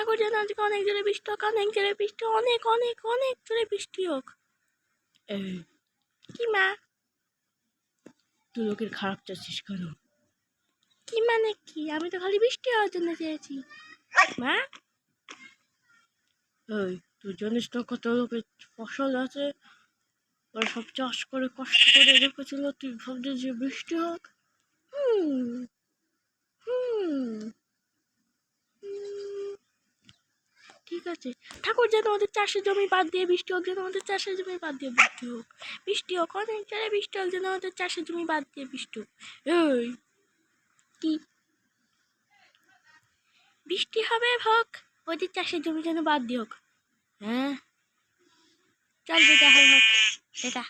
ঠাকুর যেন আজকে অনেক জোরে বৃষ্টি হোক, অনেক জোরে বৃষ্টি, অনেক অনেক অনেক জোরে বৃষ্টি হোক। কি মা, তুই লোকের খারাপ চাচ্ছিস কেন? কি মানে কি? আমি তো খালি বৃষ্টি হওয়ার জন্য চেয়েছি মা। এই তুই জানিস না কত লোকের ফসল আছে, ওরা সব চাষ করে কষ্ট করে রেখেছিল, তুই ভাবছিস যে বৃষ্টি হোক? হুম হুম ঠিক আছে, ঠাকুর যেন আমাদের চাষের জমি বাদ দিয়ে বৃষ্টি হোক, যেন আমাদের চাষের জমি বাদ দিয়ে বৃষ্টি হোক, বৃষ্টি হোক, অনেক জোরে বৃষ্টি হোক, যেন আমাদের চাষের জমি বাদ দিয়ে বৃষ্টি হোক। এই কি বৃষ্টি হবে হোক, ওদের চাষের জমি যেন বাদ দিয়ে হোক। হ্যাঁ চল বেটা, হয় হোক বেটা।